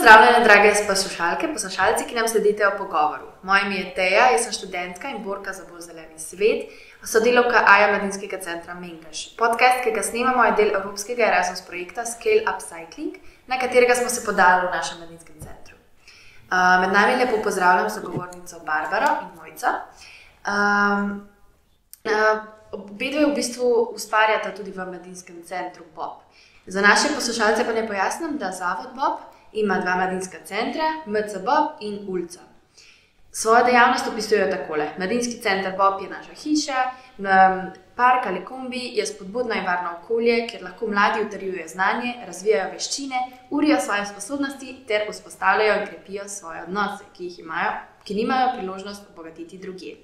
pozdravljene, drage poslušalke, poslušalci, ki nam sledite v pogovoru. Moje ime je Teja, jaz sem študentka in borka za bolj zeleni svet, sodelavka AJA Mladinskega centra Mengeš. Podcast, ki ga snemamo, je del evropskega Erasmus projekta Scale Upcycling, na katerega smo se podali v našem mladinskem centru. Med nami lepo pozdravljam sogovornico Barbaro in Mojco. Obedve v bistvu ustvarjata tudi v mladinskem centru Bob. Za naše poslušalce pa ne pojasnim, da Zavod Bob ima dva mladinska centra, MC Bob in Ulica. Svojo dejavnost opisujejo takole. Mladinski center Bob je naša hiša, park ali kombi je spodbudno in varno okolje, kjer lahko mladi utrjujejo znanje, razvijajo veščine, urijo svoje sposobnosti ter vzpostavljajo in krepijo svoje odnose, ki nimajo priložnost obogatiti drugje.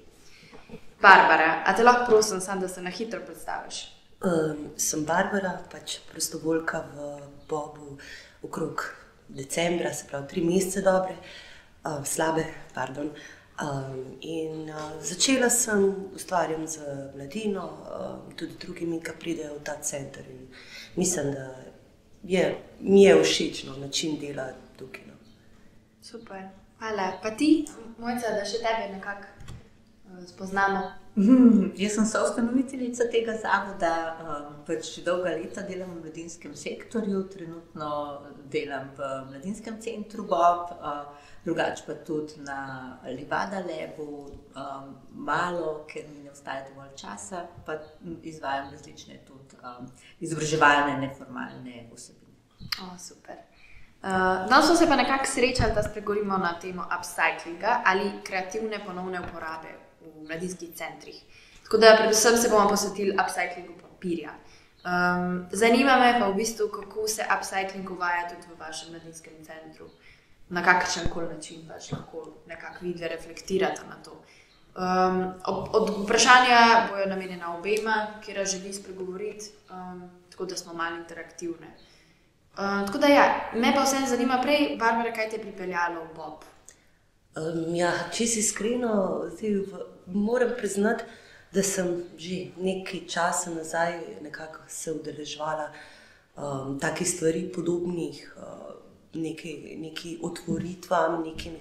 Barbara, a te lahko prosim, da se na hitro predstaviš? Sem Barbara, prostovoljka v Bobu okrog decembra, se pravi 3 mesece slabe. Začela sem ustvarjam z mladino, tudi drugimi, ki pridejo v ta center. In mislim, da mi je všeč način dela tukaj. Super, hvala. Pa ti, Mojca, da še tebe nekako spoznamo? Jaz sem soustanoviteljica tega zavoda, dolga leta delam v mladinskem sektorju, trenutno delam v mladinskem centru Bob, drugače pa tudi na Livada Labu, malo, ker mi ne ostaja dovolj časa, pa izvajam različne tudi izobraževalne, neformalne vsebine. Super. Danes smo se pa nekako srečali, da spregovorimo na temo upcyclinga ali kreativne ponovne uporabe v mladinskih centrih. Tako da predvsem se bomo posvetili upcyclingu papirja. Zanima me pa v bistvu, kako se upcycling uvaja tudi v vašem mladinskem centru. Na kakšen koli način pač lahko nekako vidve reflektirate na to. Od vprašanja bojo namenjena obema, kjer želi spregovoriti, tako da smo malo interaktivne. Tako da me pa vsem zanima prej, Barbara, kaj te je pripeljalo v Bob? Čisto iskreno, moram priznati, da sem že nekaj časa nazaj nekako se udeleževala takih stvari podobnih, neki otvoritvam, nekim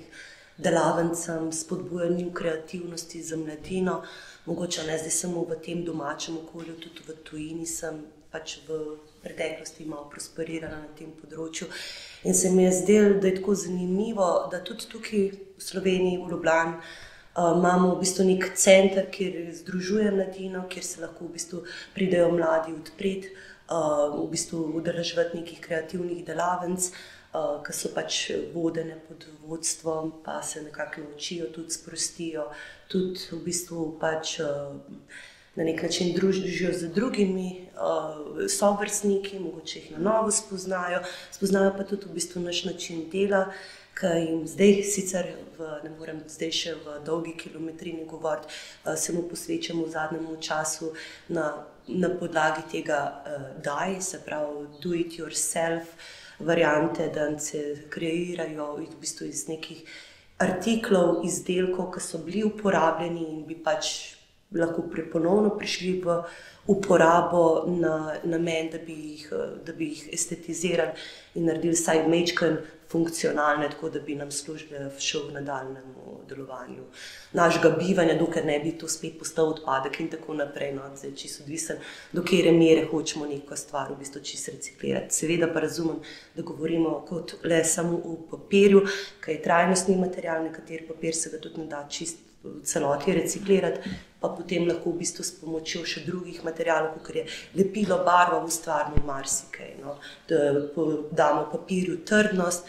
delavnicam, spodbujanju kreativnosti za mladino. Mogoče ne zdaj samo v tem domačem okolju, tudi v tujini sem v preteklosti malo prosperirala na tem področju. In se mi je zdelo, da je tako zanimivo, da tudi tukaj v Sloveniji, v Ljubljani, imamo v bistvu nek center, kjer združuje mladino, kjer se lahko v bistvu pridejo mladi odpreti, v bistvu udeleževati nekih kreativnih delavnic, ki so vodene pod vodstvom, pa se nekako naučijo, tudi sprostijo, tudi v bistvu na nek način družijo z drugimi sovrstniki, mogoče jih na novo spoznajo pa tudi v bistvu naš način dela, ki jim zdaj sicer, ne morem zdaj še v dolgi kilometrini govoriti, se mu posvečamo v zadnjem času na podlagi tega DIY, se pravi do it yourself variante, da se kreirajo v bistvu iz nekih artiklov, izdelkov, ki so bili uporabljeni in bi lahko ponovno prišli v uporabo na namen, da bi jih estetizirali in naredili vsaj majčkeno funkcionalne, tako da bi nam služile še v nadaljnjemu delovanju našega bivanja, dokler ne bi to spet postal odpadek in tako naprej. Zdaj čisto odvisen, do katere mere hočemo neko stvar v bistvu čisto reciklirati. Seveda pa razumem, da govorimo kot le samo o papirju, ki je trajnostni material, nekateri papir se ga tudi ne da čisto v celoti reciklirati, pa potem lahko v bistvu s pomočjo še drugih materialov, kot je lepilo, barva, ustvarimo marsikaj. Da damo papirju trdnost,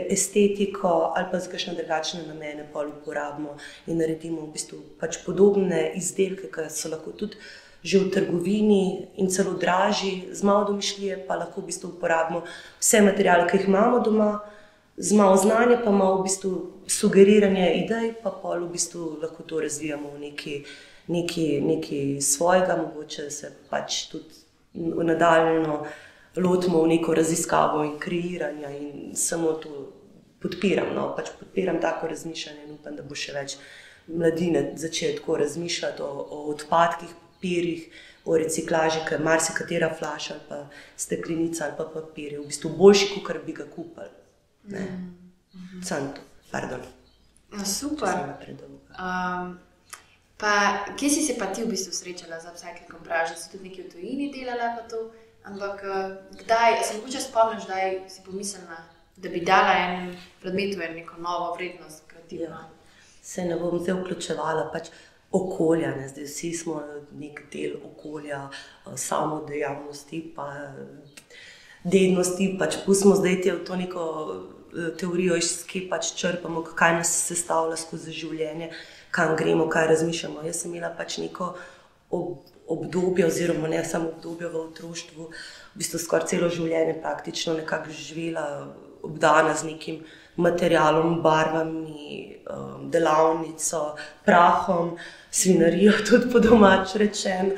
estetiko ali pa za kakšne drugačne namene pol uporabimo in naredimo v bistvu podobne izdelke, ki so lahko tudi že v trgovini in celo dražji, z malo domišljije pa lahko v bistvu uporabimo vse materiale, ki jih imamo doma, z malo znanja pa malo v bistvu sugeriranje idej, pa pol v bistvu lahko to razvijamo v nekaj svojega, mogoče se tudi nadaljno lotimo v neko raziskavo in kreiranja in samo to podpiram. Podpiram tako razmišljanje in upam, da bo še več mladine začeli tako razmišljati o odpadkih, papirjih, o reciklaži, ker marsikatera flaša ali pa steklenica ali pa papir je v bistvu boljši, kot bi ga kupili. Ne. Santo, pardon. Super. Pa, kje si se pa ti v bistvu srečala z upcyclingom? Pravi, že si tudi nekaj v tujini delala pa to, ampak kdaj, se mogoče spomniš, kdaj si pomislila, da bi dala enem predmetu neko novo vrednost, kreativno? Se ne bom zdaj vključevala, pač okolja, ne? Zdaj vsi smo nek del okolja, samo dejavnosti pa dednosti, pač pustimo zdaj v to neko teorijo, iz kje pač črpamo, kaj nas sestavlja skozi življenje, kam gremo, kaj razmišljamo. Jaz sem imela pač neko obdobje, oziroma ne samo obdobje v otroštvu, v bistvu skoraj celo življenje praktično nekako živela obdana z nekim materialom, barvami, delavnico, prahom, svinarijo, tudi po domač rečen.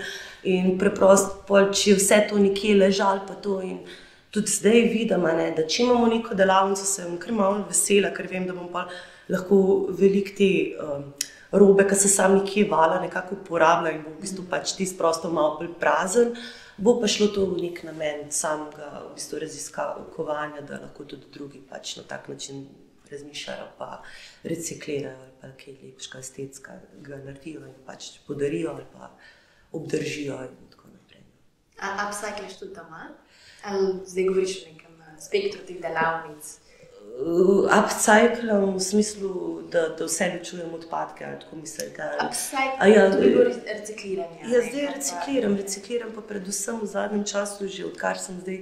In preprosto, če je vse to nekje ležalo, pa to in tudi zdaj vidim, da če imamo neko delavnico, sem kar malo vesela, ker vem, da bom pa lahko veliko te robe, ki se sam nekje vala, nekako uporabila in bo v bistvu pač tisti prostor malo bolj prazen, bo pa šlo to v nek namen samega v bistvu raziskovanja, da lahko tudi drugi pač na tak način razmišljajo, pa reciklirajo ali pa kaj lepšega, estetskega naredijo in pač podarijo ali pa obdržijo in tako naprej. A upcyclaš tudi doma? Ali zdaj govoriš o nekem spektru teh delavnic? Upcyclam v smislu, da vse ločujem odpadke, ali tako mislite? Upcyclam, to bi bilo recikliranje. Ja, zdaj recikliram pa predvsem v zadnjem času, že odkar sem zdaj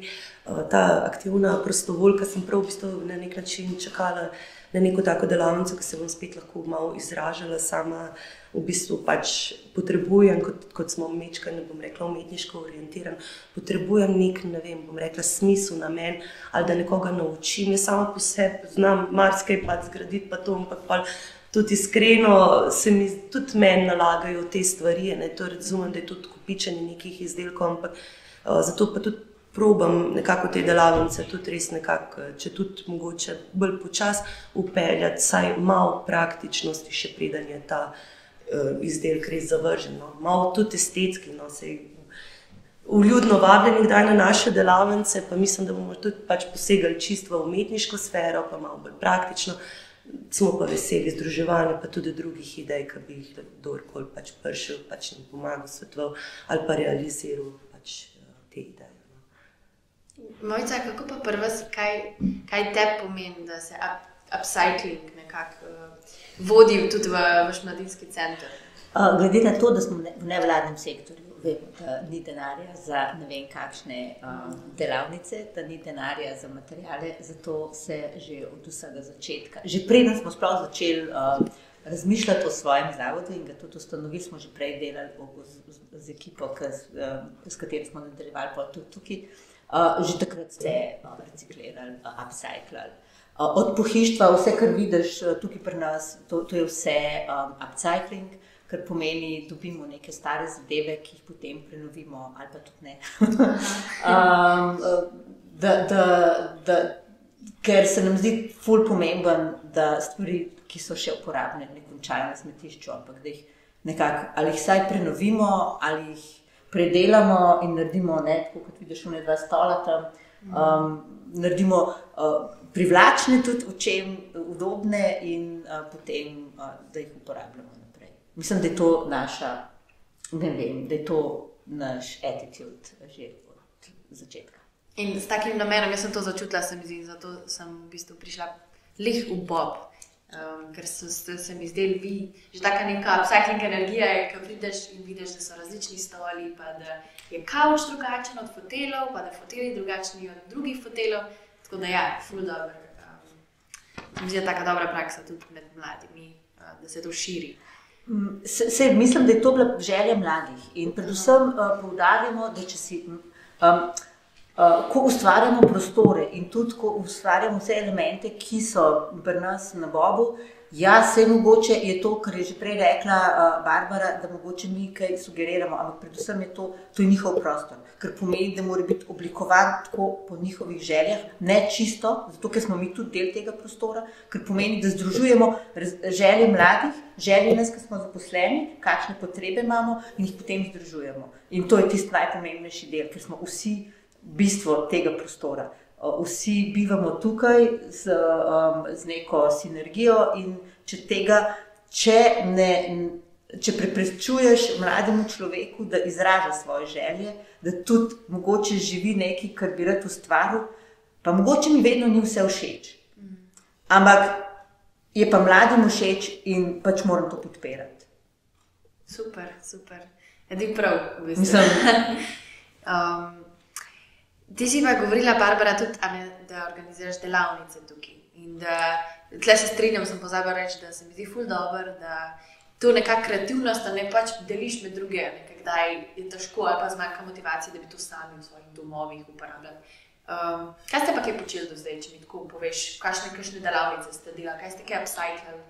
ta aktivna prostovoljka, sem prav v bistvu na nek način čakala na neko tako delavnico, ki se bom spet lahko malo izražala sama. V bistvu pač potrebujem, kot smo mečka, ne bom rekla umetniško orientiran, potrebujem nek, ne vem, bom rekla smisel, namen, ali da nekoga naučim. Jaz sama po sebi znam marsikaj pač zgraditi pa to, ampak pa tudi iskreno se mi tudi meni nalagajo te stvari, ne, to razumem, da je tudi kopičenje nekih izdelkov, ampak zato pa tudi probam nekako te delavnice tudi res nekako, če tudi mogoče bolj počas upeljati, saj malo praktičnosti še preden je ta izdelek res zavržen, no. Malo tudi estetski, no, sej vljudno vabljeni kdaj na naše delavnice, pa mislim, da bomo tudi pač posegali čisto v umetniško sfero, pa malo bolj praktično, smo pa veseli združevanja, pa tudi drugih idej, ki bi jih kdorkoli pač prišel, pač nam pomagal, svetoval ali pa realiziral pač te ideje. Mojca, kako pa prva si, kaj te pomeni, da se upcycling nekako vodi tudi v vaš mladinski center? Glede na to, da smo v nevladnem sektorju, vemo, da ni denarja za ne vem kakšne delavnice, da ni denarja za materiale, zato se že od vsega začetka, že preden smo sploh začeli razmišljati o svojem zavodu in ga tudi ustanovili, smo že prej delali z ekipo, s katero smo nadaljevali pa tudi tukaj, že takrat ste reciklirali, upcyclali. Od pohištva, vse, kar vidiš tukaj pri nas, to je vse upcycling, kar pomeni, dobimo neke stare zadeve, ki jih potem prenovimo, ali pa tudi ne. Ker se nam zdi ful pomemben, da stvari, ki so še uporabne, ne končajo na smetišču, ampak da jih nekako, ali jih vsaj prenovimo, ali jih predelamo in naredimo, ne, tako kot vidiš v dva stola tam, naredimo privlačne tudi očem, udobne in potem, da jih uporabljamo naprej. Mislim, da je to naša, ne vem, da je to naš attitude že od začetka. In s takim namenom, jaz sem to začutila, se mi zdi, zato sem v bistvu prišla lih v Bob, ker se mi zdeli vi, že taka neka upcycling energija je, ko prideš in vidiš, da so različni stoli, pa da je kavč drugačen od fotelov, pa da foteli drugačni od drugih fotelov, tako da ja, ful dobro. Se mi zdi taka dobra praksa tudi med mladimi, da se to širi. Mislim, da je to bila želja mladih in predvsem poudarjamo, da če si, ko ustvarjamo prostore in tudi ko ustvarjamo vse elemente, ki so pri nas na Bobu, ja, se mogoče je to, kar je že prej rekla Barbara, da mogoče mi kaj sugeriramo, ampak predvsem je to je njihov prostor, ker pomeni, da mora biti oblikovan tako po njihovih željah, ne čisto, zato ker smo mi tudi del tega prostora, ker pomeni, da združujemo želje mladih, želje nas, ki smo zaposleni, kakšne potrebe imamo in jih potem združujemo. In to je tisti najpomembnejši del, ker smo vsi bistvo tega prostora. vsi bivamo tukaj z neko sinergijo in če preprečuješ mlademu človeku, da izraža svoje želje, da tudi mogoče živi nekaj, kar bi rad ustvaril, pa mogoče mi vedno ni vse všeč. Ampak je pa mladim všeč in pač moram to podpirati. Super, super. Edi prav, v bistvu. Ti si pa govorila, Barbara, tudi, da organiziraš delavnice tukaj. In da, tle se strinjam, sem pozabila reči, da se mi zdi ful dobro, da to nekako kreativnost, da ne pač deliš med druge, nekdaj je težko ali pa zmanjka motivacije, da bi to sami v svojih domovih uporabljali. Kaj ste pa kaj počeli do zdaj, če mi tako poveš, kakšne delavnice ste delali, kaj ste kaj upcyclali?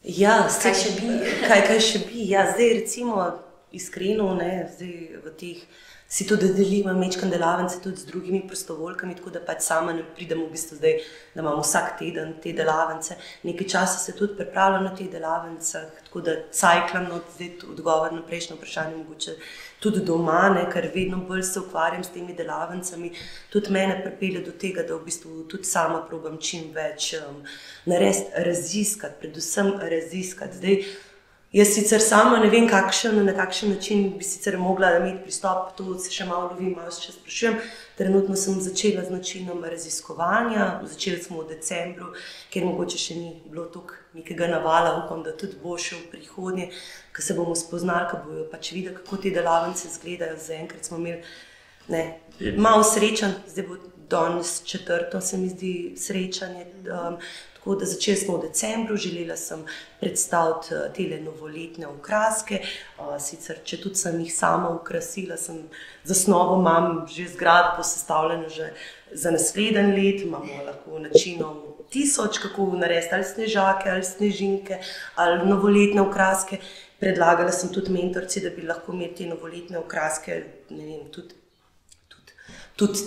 Ja, kaj še bi? Kaj še bi? Ja, zdaj recimo iskreno, zdaj v teh si tudi delimo mečkan delavnice tudi z drugimi prostovoljkami, tako da pač sama ne pridem v bistvu zdaj, da imam vsak teden te delavnice. Nekaj časa se tudi pripravljam na teh delavnicah, tako da cajklam, zdaj odgovor na prejšnje vprašanje mogoče tudi doma, ker vedno bolj se ukvarjam s temi delavnicami. Tudi mene pripelje do tega, da v bistvu tudi sama probam čim več narediti, raziskati, predvsem raziskati. Zdaj, jaz sicer sama ne vem, na kakšen način bi sicer mogla imeti pristop, to se še malo lovim, malo se še sprašujem. Trenutno sem začela z načinom raziskovanja, začeli smo v decembru, ker mogoče še ni bilo toliko nekega navala, upam, da tudi bo še v prihodnje, ko se bomo spoznali, ko bojo pač videli, kako te delavnice izgledajo. Zaenkrat smo imeli malo srečanj, zdaj bo danes 4. se mi zdi srečanje. Tako da začeli smo v decembru, želela sem predstaviti tele novoletne okraske, sicer če tudi sem jih sama okrasila, sem zasnovo imam že zgradbo sestavljeno že za naslednji let, imamo lahko načinov 1000, kako narediti ali snežake, ali snežinke, ali novoletne okraske. Predlagala sem tudi mentorci, da bi lahko imeli te novoletne okraske, ne vem, tudi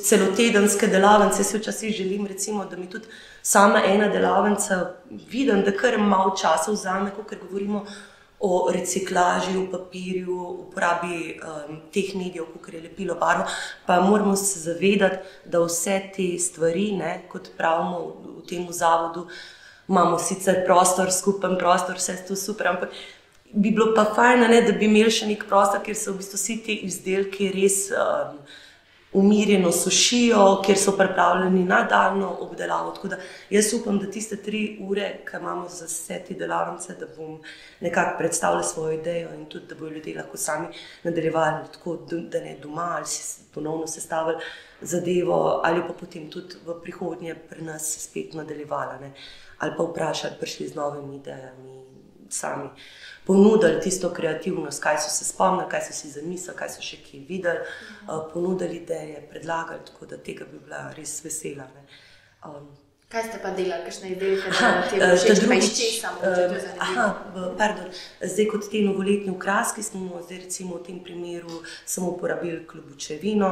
celotedenske delavnice. Se včasih želim, recimo, da mi tudi sama ena delavnica vidim, da kar malo časa vzame, ker govorimo o reciklaži, o papirju, uporabi teh medijev, kot je lepilo, barvo, pa moramo se zavedati, da vse te stvari, kot pravimo v tem zavodu, imamo sicer prostor, skupen prostor, vse to super, ampak bi bilo pa fajn, da bi imeli še nek prostor, kjer so v bistvu vsi ti izdelki res umirjeno sušijo, kjer so pripravljeni na daljno obdelavo. Tako da jaz upam, da tiste 3 ure, ki imamo za vse te delavnice, da bom nekako predstavila svojo idejo in tudi, da bodo ljudje lahko sami nadaljevali tako, da ne doma ali si ponovno sestavili zadevo ali pa potem tudi v prihodnje pri nas spet nadaljevala, ali pa vprašali, prišli z novimi idejami, sami ponudili tisto kreativnost, kaj so se spomnili, kaj so si zamislili, kaj so še kje videli, ponudili ideje, predlagali, tako da tega bi bila res vesela. Kaj ste pa delali, kakšne izdelke, da te všeč, pa iz česa? Zdaj kot te novoletne okraske smo zdaj recimo v tem primeru samo uporabili klobučevino,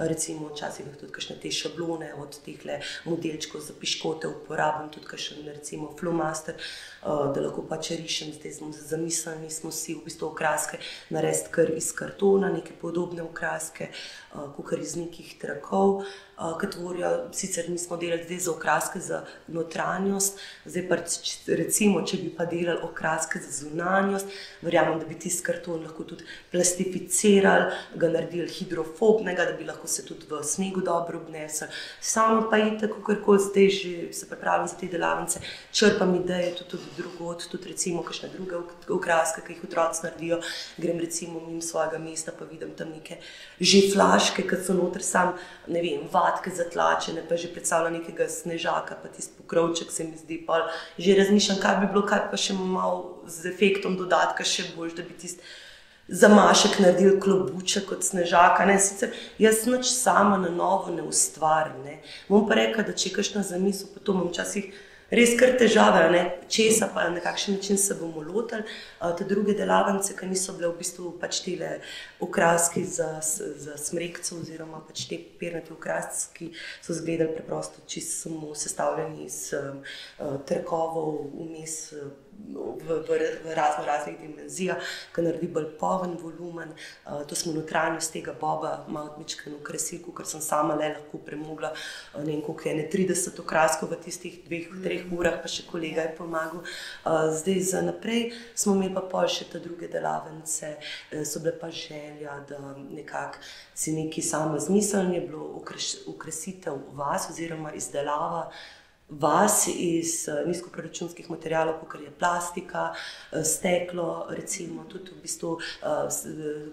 recimo včasih tudi kakšne te šablone od tehle modelčkov za piškote uporabim, tudi kakšen recimo flomaster, da lahko pač rišem. Zdaj smo zamislili, smo si v bistvu okraske narediti kar iz kartona, neke podobne okraske, kakor iz nekih trakov, ki tvorijo, sicer mi smo delali zdaj za okraske za notranjost, zdaj pa recimo, če bi pa delali okraske za zunanjost, verjamem, da bi tisti karton lahko tudi plastificirali, ga naredili hidrofobnega, da bi lahko se tudi v snegu dobro obnesli. Sama pa itak, kakorkoli zdaj že se pripravljam za te delavnice, črpam ideje tudi drugod, tudi recimo kakšne druge okraske, ki jih otroci naredijo, grem recimo mimo svojega mesta, pa vidim tam neke že flaške, ki so noter sam, ne vem, vatke zatlačene, pa že predstavlja nekega snežaka, pa tisti pokrovček se mi zdi, pa že razmišljam, kaj bi bilo, kaj pa še malo z efektom dodatka še boljš, da bi tisti zamašek naredil klobuček kot snežaka. Sicer jaz nič sama na novo ne ustvarim. Bom pa rekla, da če je kakšna zamisel, pa to imam včasih res kar težave, česa pa na kakšen način se bomo lotili. Te druge delavnice, ki niso bile v bistvu pač tele okraski za smrekco oziroma pač te pernati okraski, so izgledali preprosto čisto samo sestavljeni iz trakovov, vmes v raznih dimenzijah, ki naredi bolj poln volumen. To smo notranjost tega boba malo odmičkeno okrasili, ker sem sama lahko premogla, ne vem koliko je, 30 okraskov v tistih 2-3 urah, pa še kolega je pomagal. Zdaj za naprej smo imeli pa pol še te druge delavnice, so bile pa želja, da nekako si neki sama zmisljen, je bilo okrasitev vas oziroma izdelava vas iz nizkoproračunskih materialov, kot je plastika, steklo, recimo tudi v bistvu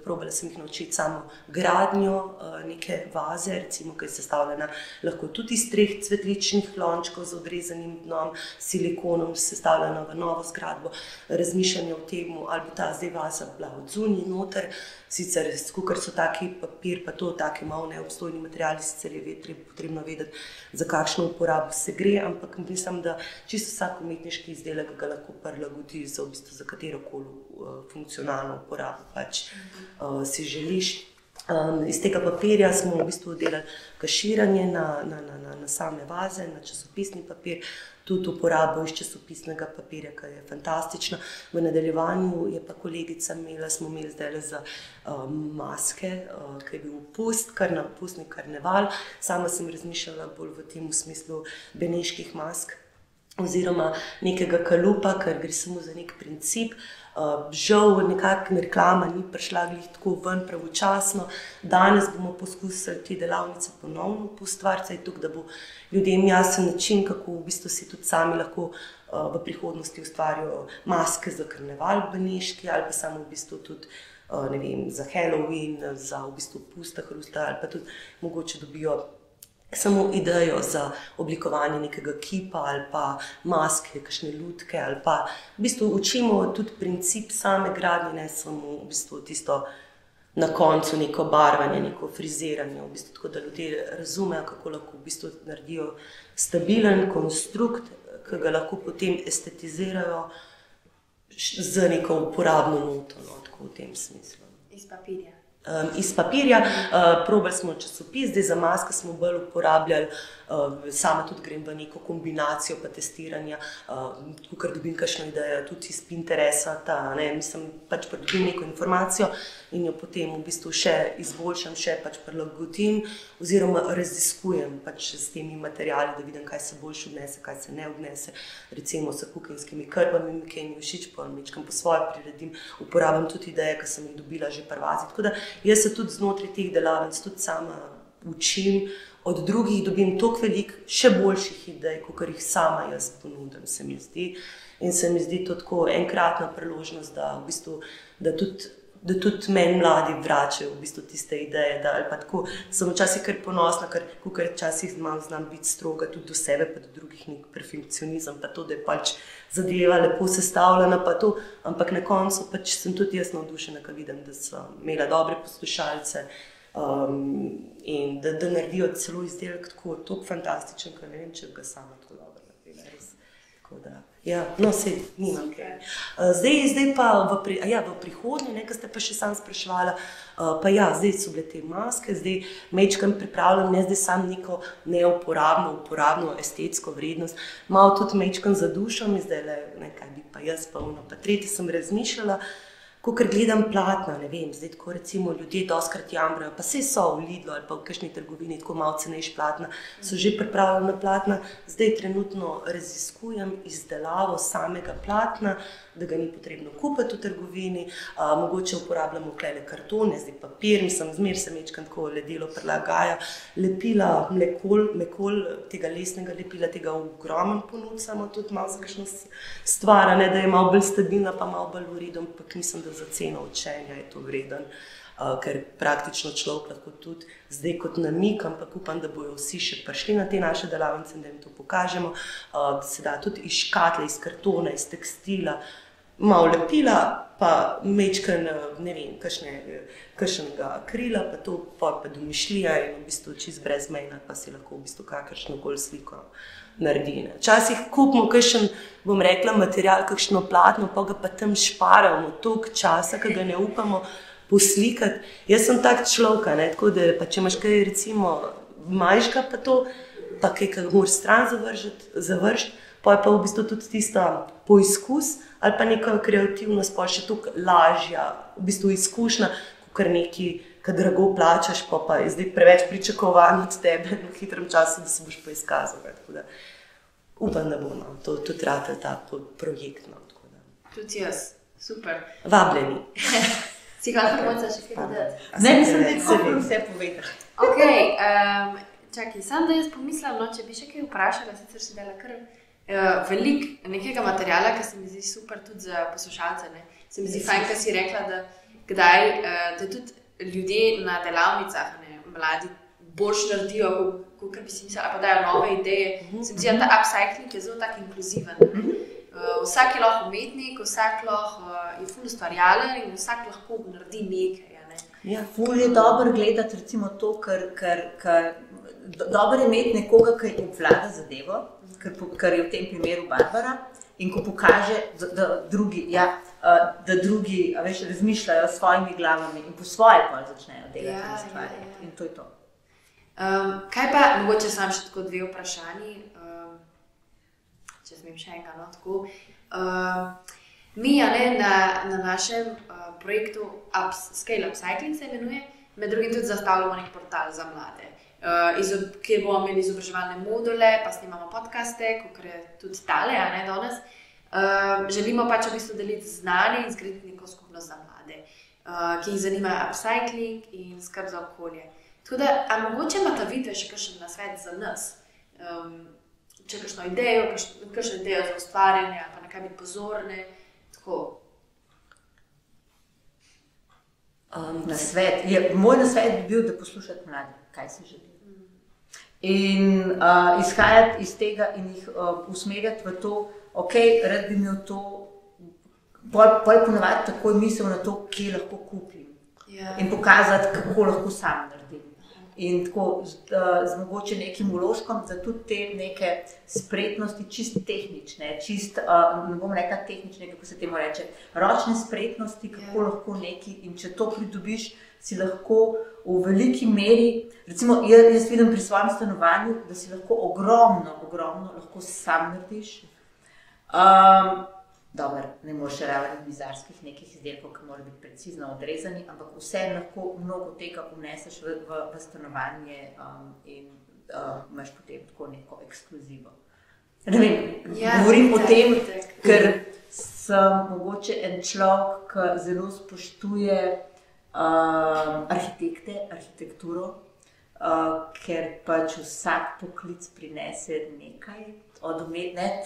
probala sem jih naučiti samo gradnjo neke vaze, recimo, ki je sestavljena lahko tudi iz 3 cvetličnih lončkov z odrezanim dnom, silikonom, sestavljena v novo zgradbo, razmišljanje o tem, ali bo ta zdaj vaza bila od zunaj noter, sicer, ker so taki papir, pa to taki malo neobstojni materiali, sicer je potrebno vedeti, za kakšno uporabo se gre, ampak mislim, da čisto vsak umetniški izdelek ga lahko prilagodi v bistvu za katerokoli funkcionalno uporabo pač si želiš. Iz tega papirja smo v bistvu delali kaširanje na same vaze, na časopisni papir, tudi uporabo iz časopisnega papirja, ki je fantastična. V nadaljevanju je pa kolegica smo imeli zdaj za maske, ki je bil pustni karneval. Sama sem razmišljala bolj v tem smislu beneških mask oziroma nekega kalupa, ker gre samo za nek princip. Žal nekakšna reklama ni prišla glih tako ven pravočasno. Danes bomo poskusili te delavnice ponovno poustvariti, tako da bo ljudem jasen način, kako v bistvu si tudi sami lahko v prihodnosti ustvarijo maske za karneval beneški ali pa samo v bistvu tudi ne vem, za Halloween, za v bistvu pusta hrusta ali pa tudi mogoče dobijo samo idejo za oblikovanje nekega kipa ali pa maske, kakšne lutke ali pa v bistvu učimo tudi princip same gradnje, ne samo v bistvu tisto na koncu neko barvanje, neko friziranje, v bistvu tako, da ljudje razumejo, kako lahko v bistvu naredijo stabilen konstrukt, ki ga lahko potem estetizirajo z neko uporabno noto, no, tako v tem smislu. Iz papirja. Iz papirja, probali smo časopis, zdaj za maske smo bolj uporabljali, sama tudi grem v neko kombinacijo pa testiranja, tukaj dobim kakšno idejo tudi iz Pinteresta, mislim, pač dobim neko informacijo in jo potem v bistvu še izboljšam, še pač prilagodim oziroma raziskujem pač s temi materiali, da vidim, kaj se boljše odnese, kaj se ne odnese, recimo s kuhinjskimi krbami, ki mi všeč, pa mečkam po svoje priredim, uporabljam tudi ideje, ki sem jih dobila že pri vazi, tako da jaz se tudi znotraj teh delavnic tudi sama učim, od drugih dobim toliko veliko še boljših idej, kot jih sama jaz ponudim, se mi zdi. In se mi zdi to tako enkratna priložnost, da v bistvu, da tudi meni mladi vračajo v bistvu tiste ideje, da ali pa tako, sem včasih kar ponosna, ker včasih malo znam biti stroga tudi do sebe, pa do drugih nek perfekcionizem, pa to, da je pač zadeva lepo sestavljena, pa to, ampak na koncu pač sem tudi jaz navdušena, ko vidim, da sem imela dobre poslušalce in da naredijo celo izdelek tako fantastičen, ker ne vem, če ga sama tako dobro naredila, res. Tako da, ja, no, sej, nimam kaj. Zdaj pa v prihodnje, ko ste pa še sam spraševala, pa ja, zdaj so bile te maske, zdaj mečkam pripravljam, ne zdaj sam neko uporabno, estetsko vrednost, malo tudi mečkam zadušam in zdaj nekaj bi pa jaz pa ono, pa tretje sem razmišljala, ker gledam platna, ne vem, zdaj tako recimo ljudje dostkrat jamrajo, pa saj so v Lidlu ali pa v kakšni trgovini tako malo cenejš platna, so že pripravljena platna, zdaj trenutno raziskujem izdelavo samega platna, da ga ni potrebno kupiti v trgovini, mogoče uporabljamo klele kartone, zdaj papir, zmer se mečkam tako ledelo prilagaja, lepila mekol, tega lesnega lepila, tega ogromen ponudimo tudi malo za kakšno stvar, da je malo bolj stabilna, pa malo bolj v redu, ampak mislim, da za ceno učenja je to vreden, ker praktično človek lahko tudi zdaj kot namik, ampak upam, da bojo vsi še prišli na te naše delavnice, da jim to pokažemo, da se da tudi iz škatle, iz kartona, iz tekstila, malo lepila, pa mečkan, ne vem, kakšnega akrila, pa to pa domišljija in v bistvu čist brezmejna, pa si lahko v bistvu kakršno koli sliko naredi. Včasih kupimo kakšen, bom rekla, material, kakšno platno, pa ga pa tam šparamo toliko časa, ki ga ne upamo poslikati. Jaz sem tak človek, tako da pa če imaš kaj recimo manjška pa to, pa kaj moraš stran završiti, pa je pa v bistvu tudi tista poizkus ali pa neka kreativnost, pa še toliko lažja, v bistvu izkušnja, kot nekaj, kad drago plačaš, pa je zdaj preveč pričakovan od tebe v hitrem času, da se boš pa izkazal. Tako da upam, da bo to tudi ratel ta projekt. Tudi jaz, super. Vabljeni. Si hvala, Mojca, še kaj dodati? Ne, mislim, da je tako vse povedal. Ok, čakaj, sam da jaz pomislim, če bi še kaj vprašala, sicer si dala kar veliko nekega materijala, ki se mi zdi super tudi za poslušalce. Se mi zdi fajn, kar si rekla, da kdaj, da tudi ljudje na delavnicah, mladi, boljš naredijo, kot bi si mislila, pa dajo nove ideje. Se mi zdi, da ta upcycling je zelo tak inkluziven. Vsak je lahko umetnik, vsak lahko je ful ustvarjalen in vsak lahko naredi nekaj. Ja, ful je dobro gledati recimo to, ker dobro je imeti nekoga, ki obvlada zadevo, kar je v tem primeru Barbara, in ko pokaže, da drugi razmišljajo s svojimi glavami in po svoje pol začnejo delati in ustvarjati. In to je to. Kaj pa, mogoče sam še tako dve vprašanji, če smem še enega, tako. Mi na našem projektu Scale Upcycling se imenuje, med drugim tudi zastavljamo nek portal za mlade, kjer bomo imeli izobraževalne module, pa snimamo podcaste, kot je tudi tale, danes. Želimo pač v bistvu deliti znanje in zgraditi neko skupnost za mlade, ki jih zanima upcycling in skrb za okolje. Tako da, a mogoče imata vidve še kakšen nasvet za nas? Če kakšno idejo, kakšno idejo za ustvarjanje, pa na kaj biti pozorne, tako. Moj nasvet bi bil, da poslušate mlade, kaj si želi. In izhajati iz tega in jih usmerjati v to, ok, rad bi imel to, pol ponovati takoj misel na to, kje lahko kupim. In pokazati, kako lahko sam naredim. In tako z mogoče nekim vložkom, za tudi te neke spretnosti, čisto tehnične, ne bom rekla tehnične, kako se temu reče, ročne spretnosti, kako lahko neki, in če to pridobiš, si lahko v veliki meri, recimo jaz vidim pri svojem stanovanju, da si lahko ogromno lahko sam narediš. Dobro, ne moreš ravno mizarskih nekih izdelkov, ki morajo biti precizno odrezani, ampak vse lahko mnogo tega vneseš v stanovanje in imaš potem tako neko ekskluzivo. Ne vem, govorim o tem, ker sem mogoče en človek, ki zelo spoštuje arhitekturo, ker pač vsak poklic prinese nekaj.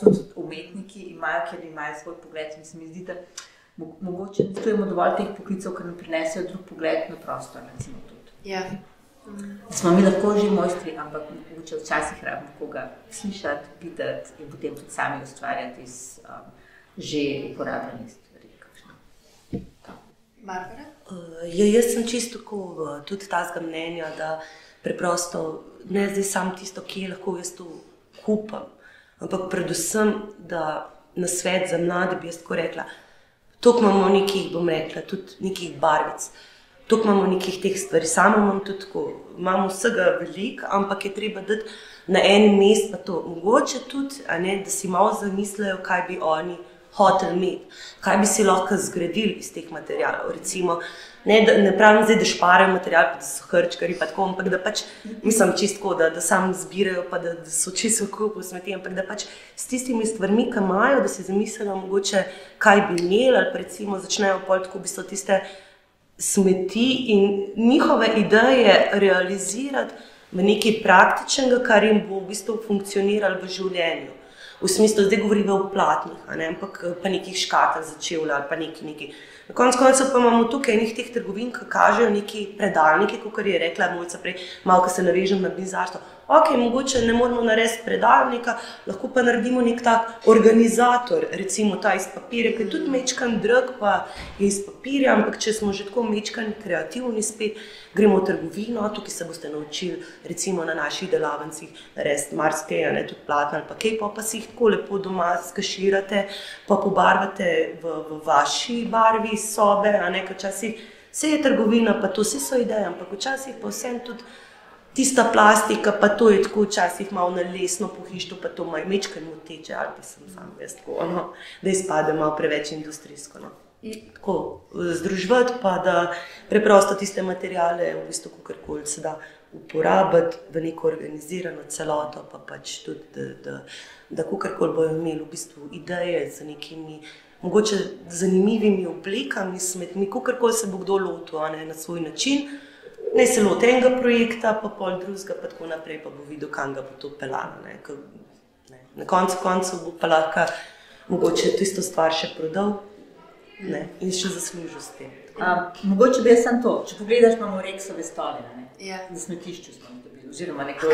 Tudi umetniki imajo, ker imajo svoj pogled, in se mi zdi, da mogoče imamo dovolj teh poklicov, ki nam prinesejo drug pogled na prostor, recimo tudi. Ja. Smo mi lahko že mojstri, ampak mogoče včasih rabimo koga slišati, videti in potem tudi sami ustvarjati iz že uporabljenih stvari. Barbara? Jaz sem čisto tako tudi tazga mnenja, da preprosto ne zdaj sam tisto, kje lahko jaz to kupam, ampak predvsem, da na svet za mlade bi jaz tako rekla, toliko imamo nekih, bom rekla, tudi nekih barvic, toliko imamo nekih teh stvari, sama imam tudi tako, imamo vsega veliko, ampak je treba dati na en mest pa to, mogoče tudi, da si malo zamislijo, kaj bi oni hoteli imeti, kaj bi si lahko zgradili iz teh materialov, recimo, ne pravim zdaj, da šparajo material, pa da so hrčkari, pa tako, ampak da pač, mislim čisto, da sam zbirajo, pa da so čisto kupu smeti, ampak da pač s tistimi stvarmi, ki imajo, da si zamislijo mogoče, kaj bi imeli, ali pa recimo začnejo pol tako v bistvu tiste smeti in njihove ideje realizirati v nekaj praktičnega, kar jim bo v bistvu funkcioniralo v življenju. V smislu, zdaj govorimo o platnih, ampak pa nekih škatah za čevlje ali pa nekaj. Na koncu pa imamo tukaj enih teh trgovin, ki kažejo neki predalniki, kot je rekla Mojca prej, malo, ko se navežem na mizarstvo. Ok, mogoče ne moramo narediti predalnika, lahko pa naredimo nek tak organizator, recimo ta iz papirja, ki je tudi mečkan drag, pa je iz papirja, ampak če smo že tako mečkani kreativni spet, gremo v trgovino, tukaj se boste naučili recimo na naših delavnicah narediti marsikaj, tudi platna ali pa kaj, pa si jih tako lepo doma skaširate, pa pobarvate v vaši barvi sobe, ker včasih vse je trgovina, pa to vse so ideje, ampak včasih pa vsem tudi tista plastika, pa to je tako včasih malo na lesno pohištvo, pa to malo mečkaj moteče, ali pa sem sam jaz tako, no, da izpade malo preveč industrijsko. No. Tako združevati, pa da preprosto tiste materijale v bistvu kakorkoli se da uporabiti v neko organizirano celoto, pa pač tudi, da kakorkoli bojo imeli v bistvu ideje z nekimi mogoče zanimivimi oblekami, smetmi, kakorkoli se bo kdo lotil, ne, na svoj način. Ne se loti enega projekta, pa pol drugega, pa tako naprej, pa bo videl, kam ga bo to pelalo. Na koncu bo pa lahko mogoče tisto stvar še prodal, ne, in še zaslužil s tem. Mogoče bi jaz sem to, če pogledaš, imamo Rexove stole, Ja. na smetišču smo jih dobili, oziroma nekaj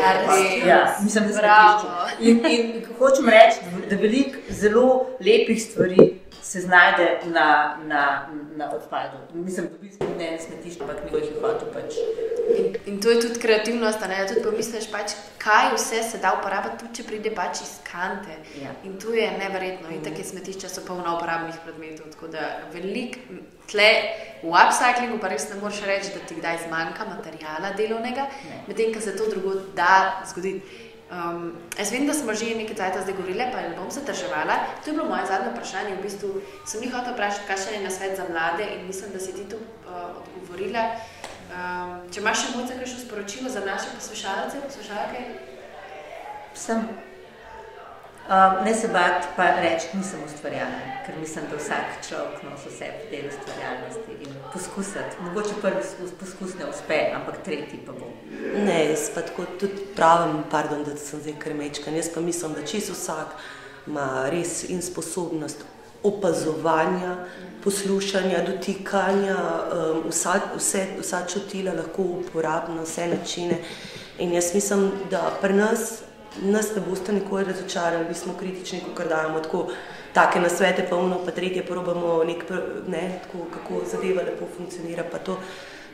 Mislim, na smetišču. In hočem reči, da veliko zelo lepih stvari se znajde na odpadu. Mislim, dobili smo ne na smetišču, ampak nekdo jih je hotel pač. In to je tudi kreativnost, da tudi pomisliš pač, kaj vse se da uporabiti, tudi če pride pač iz kante. Ja. In to je neverjetno. In take smetišča so polno uporabnih predmetov, tako da veliko tle v upcyclingu pa res ne moreš reči, da ti kdaj zmanjka materijala delovnega, medtem ko se to drugod da zgoditi. Jaz vem, da smo že nekaj cajta zdaj govorile, pa ne bom se drževala. To je bilo moje zadnje vprašanje. V bistvu sem jih hotela vprašati, kakšen je nasvet za mlade in mislim, da si ti to odgovorila. Če imaš še mogoče kakšno sporočilo za naše poslušalce, poslušalke? Sem. Ne se bati pa reči, nisem ustvarjalna, ker mislim, da vsak človek nosi vse del ustvarjalnosti in poskusiti. Mogoče prvi poskus ne uspe, ampak tretji pa bo. Ne, jaz pa tako tudi pravim, pardon, da sem zdaj krmečkan, jaz pa mislim, da čisto vsak ima res in sposobnost opazovanja, poslušanja, dotikanja, vsa čutila lahko uporabno, vse načine. In jaz mislim, da pri nas ne boste nikoli razočarali, mi smo kritični, ko dajemo tako take nasvete, pa ono, pa tretje probamo tako, kako zadeva lepo funkcionira, pa to,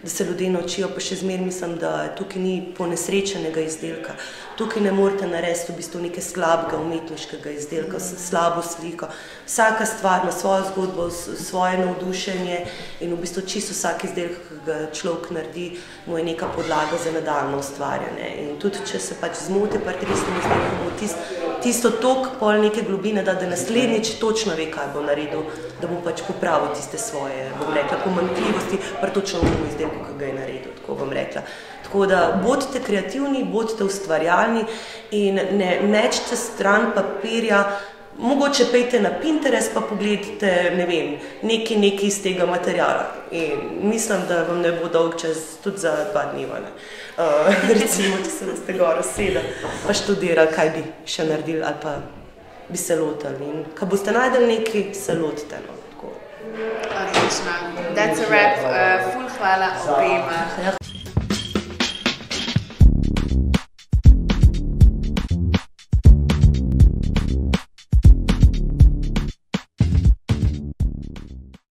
da se ljudje naučijo, pa še zmeraj mislim, da tukaj ni ponesrečenega izdelka. Tukaj ne morete narediti v bistvu nekaj slabega umetniškega izdelka, slabo sliko. Vsaka stvar ima svojo zgodbo, svoje navdušenje in v bistvu čisto vsak izdelek, ki ga človek naredi, mu je neka podlaga za nadaljnje ustvarjanje. In tudi, če se pač zmoti pri tistem izdelku, bo tisto tok pol neke globine, da naslednjič točno ve, kaj bo naredil, da bo pač popravil tiste svoje, bom rekla, pomanjkljivosti pri točno v izdelku, ki ga je naredil, tako bom rekla. Tako da bodite kreativni, bodite ustvarjalni in ne mečite stran papirja, mogoče pejte na Pinterest pa pogledajte, ne vem, nekaj iz tega materijala. In mislim, da vam ne bo dolg čas tudi za 2 dneva. Recimo, če se boste gor usedeli pa študirali, kaj bi še naredili ali pa bi se lotili. In ko boste najdeli nekaj, se lotite. Odlično. That's a wrap. Ful hvala obema.